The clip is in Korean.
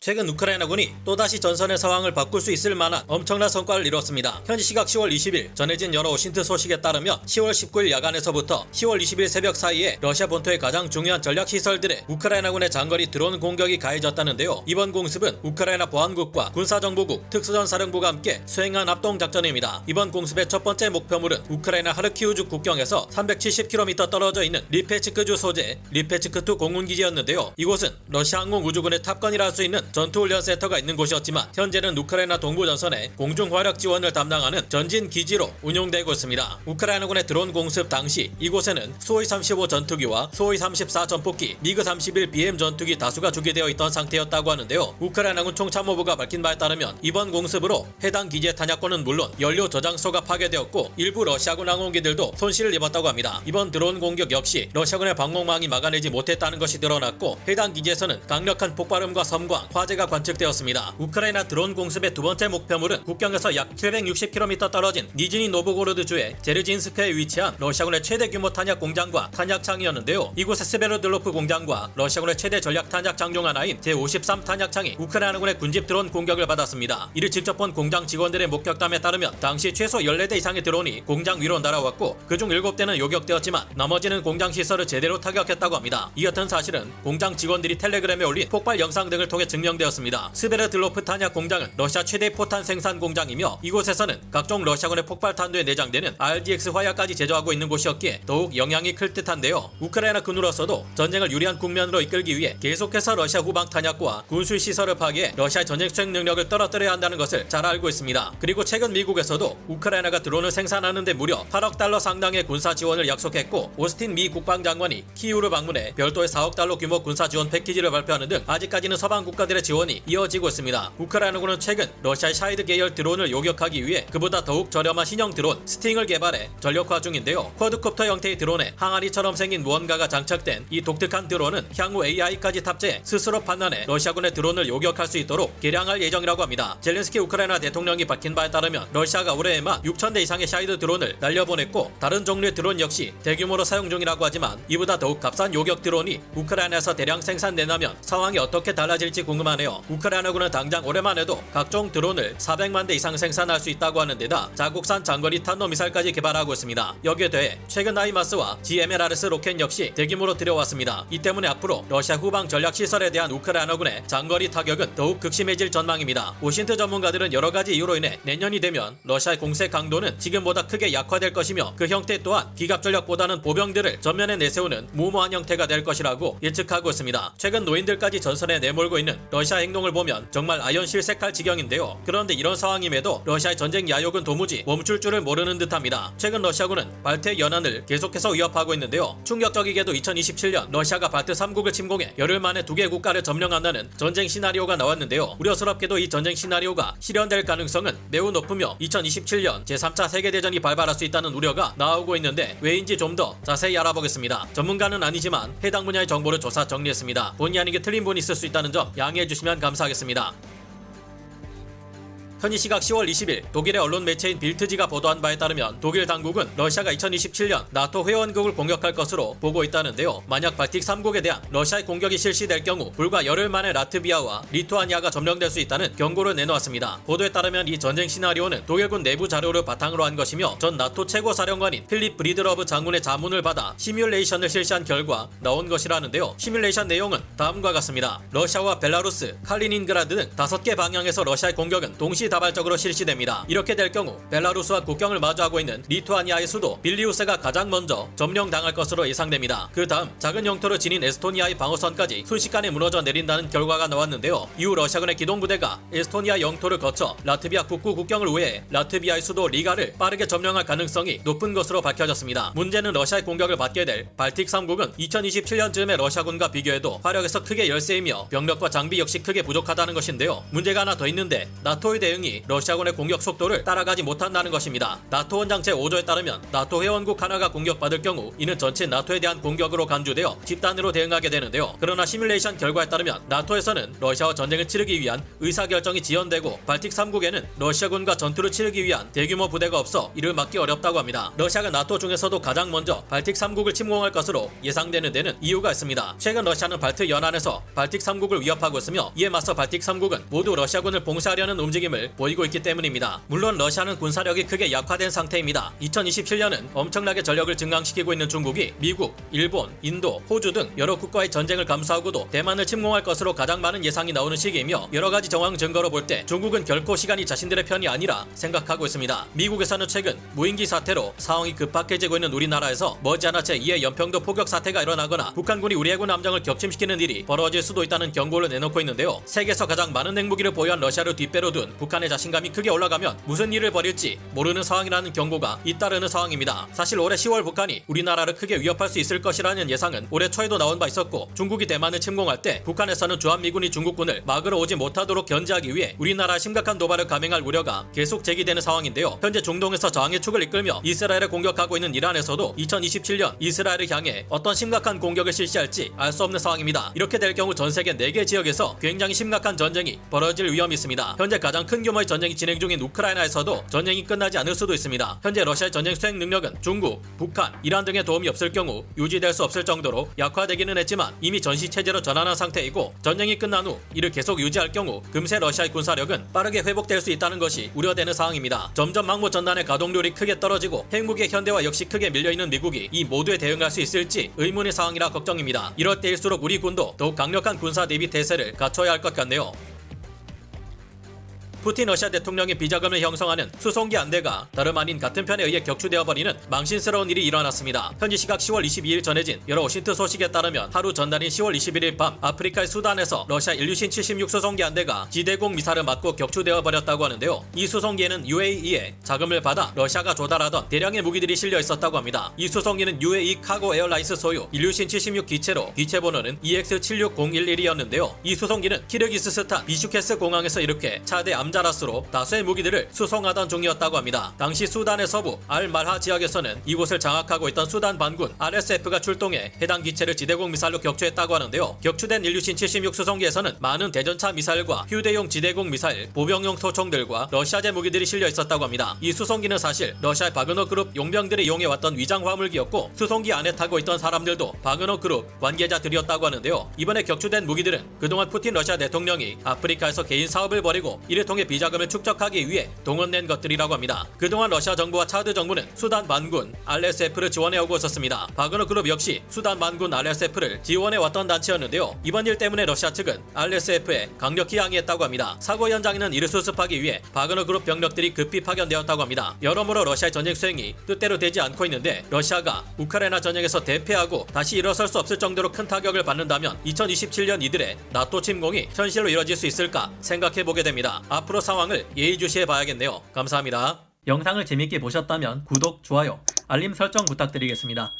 최근 우크라이나군이 또다시 전선의 상황을 바꿀 수 있을 만한 엄청난 성과를 이뤘습니다. 현지 시각 10월 20일 전해진 여러 오신트 소식에 따르면 10월 19일 야간에서부터 10월 20일 새벽 사이에 러시아 본토의 가장 중요한 전략시설들에 우크라이나군의 장거리 드론 공격이 가해졌다는데요. 이번 공습은 우크라이나 보안국과 군사정보국, 특수전사령부가 함께 수행한 합동작전입니다. 이번 공습의 첫 번째 목표물은 우크라이나 하르키우주 국경에서 370km 떨어져 있는 리페츠크주 소재 리페츠크2 공군기지였는데요. 이곳은 러시아 항공우주군의 탑건이라 할 수 있는 전투훈련센터가 있는 곳이었지만 현재는 우크라이나 동부전선의 공중화력 지원을 담당하는 전진기지로 운용되고 있습니다. 우크라이나군의 드론 공습 당시 이곳에는 수호이-35 전투기와 수호이-34 전폭기, 미그-31BM 전투기 다수가 주기되어 있던 상태였다고 하는데요. 우크라이나군 총참모부가 밝힌 바에 따르면 이번 공습으로 해당 기지의 탄약고는 물론 연료 저장소가 파괴되었고 일부 러시아군 항공기들도 손실을 입었다고 합니다. 이번 드론 공격 역시 러시아군의 방공망이 막아내지 못했다는 것이 드러났고 해당 기지에서는 강력한 폭발음과 섬광, 화재가 관측되었습니다. 우크라이나 드론 공습의 두 번째 목표물은 국경에서 약 760km 떨어진 니즈니 노브고로드주의 제르진스크에 위치한 러시아군의 최대 규모 탄약 공장과 탄약창이었는데요. 이곳의 스베로들로프 공장과 러시아군의 최대 전략 탄약장 중 하나인 제53 탄약창이 우크라이나군의 군집 드론 공격을 받았습니다. 이를 직접 본 공장 직원들의 목격담에 따르면 당시 최소 14대 이상의 드론이 공장 위로 날아왔고 그중 7대는 요격되었지만 나머지는 공장 시설을 제대로 타격했다고 합니다. 이 같은 사실은 공장 직원들이 텔레그램에 올린 폭발 영상 등을 통해 증명되었습니다. 스베르들로프 탄약 공장은 러시아 최대 포탄 생산 공장이며 이곳에서는 각종 러시아군의 폭발탄두에 내장되는 RDX 화약까지 제조하고 있는 곳이었기에 더욱 영향이 클 듯한데요. 우크라이나 군으로서도 전쟁을 유리한 국면으로 이끌기 위해 계속해서 러시아 후방 탄약고와 군수 시설을 파괴해 러시아의 전쟁 수행 능력을 떨어뜨려야 한다는 것을 잘 알고 있습니다. 그리고 최근 미국에서도 우크라이나가 드론을 생산하는 데 무려 8억 달러 상당의 군사 지원을 약속했고 오스틴 미 국방장관이 키이우를 방문해 별도의 4억 달러 규모 군사 지원 패키지를 발표하는 등 아직까지는 서방 국가들의 지원이 이어지고 있습니다. 우크라이나군은 최근 러시아의 샤이드 계열 드론을 요격하기 위해 그보다 더욱 저렴한 신형 드론 스팅을 개발해 전력화 중인데요. 쿼드콥터 형태의 드론에 항아리처럼 생긴 무언가가 장착된 이 독특한 드론은 향후 AI까지 탑재해 스스로 판단해 러시아군의 드론을 요격할 수 있도록 개량할 예정이라고 합니다. 젤렌스키 우크라이나 대통령이 밝힌 바에 따르면 러시아가 올해에만 6,000대 이상의 샤이드 드론을 날려보냈고 다른 종류의 드론 역시 대규모로 사용 중이라고 하지만 이보다 더욱 값싼 요격 드론이 우크라이나에서 대량 생산된다면 상황이 어떻게 달라질지 궁금하네요. 우크라이나군은 당장 올해만 해도 각종 드론을 400만 대 이상 생산할 수 있다고 하는 데다 자국산 장거리 탄도미사일까지 개발하고 있습니다. 여기에 더해 최근 하이마스와 GMLRS 로켓 역시 대규모로 들여왔습니다. 이 때문에 앞으로 러시아 후방 전략 시설에 대한 우크라이나군의 장거리 타격은 더욱 극심해질 전망입니다. 오신트 전문가들은 여러 가지 이유로 인해 내년이 되면 러시아의 공세 강도는 지금보다 크게 약화될 것이며 그 형태 또한 기갑 전력보다는 보병들을 전면에 내세우는 무모한 형태가 될 것이라고 예측하고 있습니다. 최근 노인들까지 전선에 내몰고 있는 러시아 행동을 보면 정말 아연실색할 지경인데요. 그런데 이런 상황임에도 러시아의 전쟁 야욕은 도무지 멈출 줄을 모르는 듯합니다. 최근 러시아군은 발트해 연안을 계속해서 위협하고 있는데요. 충격적이게도 2027년 러시아가 발트 3국을 침공해 열흘 만에 2개 국가를 점령한다는 전쟁 시나리오가 나왔는데요. 우려스럽게도 이 전쟁 시나리오가 실현될 가능성은 매우 높으며 2027년 제3차 세계대전이 발발할 수 있다는 우려가 나오고 있는데 왜인지 좀 더 자세히 알아보겠습니다. 전문가는 아니지만 해당 분야의 정보를 조사 정리했습니다. 본의 아니게 틀린 분이 있을 수 있다는 점 양해해 주시면 감사하겠습니다. 현지 시각 10월 20일 독일의 언론 매체인 빌트지가 보도한 바에 따르면 독일 당국은 러시아가 2027년 나토 회원국을 공격할 것으로 보고 있다는데요. 만약 발틱 3국에 대한 러시아의 공격이 실시될 경우 불과 열흘 만에 라트비아와 리투아니아가 점령될 수 있다는 경고를 내놓았습니다. 보도에 따르면 이 전쟁 시나리오는 독일군 내부 자료를 바탕으로 한 것이며 전 나토 최고사령관인 필립 브리드러브 장군의 자문을 받아 시뮬레이션을 실시한 결과 나온 것이라는데요. 시뮬레이션 내용은 다음과 같습니다. 러시아와 벨라루스, 칼리닌그라드 등 5개 방향에서 러시아의 공격은 동시 다발적으로 실시됩니다. 이렇게 될 경우 벨라루스와 국경을 마주하고 있는 리투아니아의 수도 빌리우스가 가장 먼저 점령당할 것으로 예상됩니다. 그 다음 작은 영토를 지닌 에스토니아의 방어선까지 순식간에 무너져 내린다는 결과가 나왔는데요. 이후 러시아군의 기동부대가 에스토니아 영토를 거쳐 라트비아 북부 국경을 우회해 라트비아의 수도 리가를 빠르게 점령할 가능성이 높은 것으로 밝혀졌습니다. 문제는 러시아의 공격을 받게 될 발틱 3국은 2027년쯤의 러시아군과 비교해도 화력에서 크게 열세이며 병력과 장비 역시 크게 부족하다는 것인데요. 문제가 하나 더 있는데 나토의 대응 대응이 러시아군의 공격 속도를 따라가지 못한다는 것입니다. 나토 원장 제5조에 따르면 나토 회원국 하나가 공격받을 경우 이는 전체 나토에 대한 공격으로 간주되어 집단으로 대응하게 되는데요. 그러나 시뮬레이션 결과에 따르면 나토에서는 러시아와 전쟁을 치르기 위한 의사결정이 지연되고 발틱 3국에는 러시아군과 전투를 치르기 위한 대규모 부대가 없어 이를 막기 어렵다고 합니다. 러시아가 나토 중에서도 가장 먼저 발틱 3국을 침공할 것으로 예상되는 데는 이유가 있습니다. 최근 러시아는 발트 연안에서 발틱 3국을 위협하고 있으며 이에 맞서 발틱 3국은 모두 러시아군을 봉쇄하려는 움직임을 보이고 있기 때문입니다. 물론 러시아는 군사력이 크게 약화된 상태입니다. 2027년은 엄청나게 전력을 증강시키고 있는 중국이 미국, 일본, 인도, 호주 등 여러 국가의 전쟁을 감수하고도 대만을 침공할 것으로 가장 많은 예상이 나오는 시기이며 여러가지 정황 증거로 볼 때 중국은 결코 시간이 자신들의 편이 아니라 생각하고 있습니다. 미국에서는 최근 무인기 사태로 상황이 급박해지고 있는 우리나라에서 머지않아 제2의 연평도 포격 사태가 일어나거나 북한군이 우리 해군 함정을 격침시키는 일이 벌어질 수도 있다는 경고를 내놓고 있는데요. 세계에서 가장 많은 핵무기를 보유한 러시아를 뒷배로 둔 북한의 자신감이 크게 올라가면 무슨 일을 벌일지 모르는 상황이라는 경고가 잇따르는 상황입니다. 사실 올해 10월 북한이 우리나라를 크게 위협할 수 있을 것이라는 예상은 올해 초에도 나온 바 있었고 중국이 대만을 침공할 때 북한에서는 주한미군이 중국군을 막으러 오지 못하도록 견제하기 위해 우리나라에 심각한 도발을 감행할 우려가 계속 제기되는 상황인데요. 현재 중동에서 저항의 축을 이끌며 이스라엘을 공격하고 있는 이란에서도 2027년 이스라엘을 향해 어떤 심각한 공격을 실시할지 알 수 없는 상황입니다. 이렇게 될 경우 전 세계 4개 지역에서 굉장히 심각한 전쟁이 벌어질 위험이 있습니다. 현재 가장 큰 규모의 전쟁이 진행 중인 우크라이나에서도 전쟁이 끝나지 않을 수도 있습니다. 현재 러시아의 전쟁 수행 능력은 중국, 북한, 이란 등의 도움이 없을 경우 유지될 수 없을 정도로 약화되기는 했지만 이미 전시 체제로 전환한 상태이고 전쟁이 끝난 후 이를 계속 유지할 경우 금세 러시아의 군사력은 빠르게 회복될 수 있다는 것이 우려되는 상황입니다. 점점 항모 전단의 가동률이 크게 떨어지고 핵무기의 현대화 역시 크게 밀려있는 미국이 이 모두에 대응할 수 있을지 의문의 상황이라 걱정입니다. 이럴 때일수록 우리 군도 더욱 강력한 군사 대비 태세를 갖춰야 할 것 같네요. 푸틴 러시아 대통령의 비자금을 형성하는 수송기 한 대가 다름 아닌 같은 편에 의해 격추되어버리는 망신스러운 일이 일어났습니다. 현지 시각 10월 22일 전해진 여러 워싱턴 소식에 따르면 하루 전날인 10월 21일 밤 아프리카의 수단에서 러시아 일류신 76 수송기 한 대가 지대공 미사를 맞고 격추되어버렸다고 하는데요. 이 수송기에는 UAE의 자금을 받아 러시아가 조달하던 대량의 무기들이 실려 있었다고 합니다. 이 수송기는 UAE 카고 에어라인스 소유 일류신 76 기체로 기체 번호는 EX76011이었는데요. 이 수송기는 키르기스스탄 비슈케스 공항에서 이렇게 차대 암자라스로 다수의 무기들을 수송하던 중이었다고 합니다. 당시 수단의 서부 알말하 지역에서는 이곳을 장악하고 있던 수단 반군 RSF가 출동해 해당 기체를 지대공 미사일로 격추했다고 하는데요. 격추된 일류신 76 수송기에서는 많은 대전차 미사일과 휴대용 지대공 미사일, 보병용 소총들과 러시아제 무기들이 실려 있었다고 합니다. 이 수송기는 사실 러시아의 바그너 그룹 용병들이 이용해왔던 위장 화물기였고 수송기 안에 타고 있던 사람들도 바그너 그룹 관계자들이었다고 하는데요. 이번에 격추된 무기들은 그동안 푸틴 러시아 대통령이 아프리카에서 개인 사업을 벌이고 이를 통해 비자금을 축적하기 위해 동원된 것들이라고 합니다. 그동안 러시아 정부와 차드 정부는 수단 반군 RSF를 지원해오고 있었습니다. 바그너 그룹 역시 수단 반군 RSF를 지원해왔던 단체였는데요. 이번 일 때문에 러시아 측은 RSF에 강력히 항의했다고 합니다. 사고 현장에는 이를 수습하기 위해 바그너 그룹 병력들이 급히 파견되었다고 합니다. 여러모로 러시아의 전쟁 수행이 뜻대로 되지 않고 있는데 러시아가 우크라이나 전쟁에서 대패하고 다시 일어설 수 없을 정도로 큰 타격을 받는다면 2027년 이들의 나토 침공이 현실로 이뤄질 수 있을까 생각해보게 됩니다. 앞으로 상황을 예의주시해 봐야겠네요. 감사합니다. 영상을 재밌게 보셨다면 구독, 좋아요, 알림 설정 부탁드리겠습니다.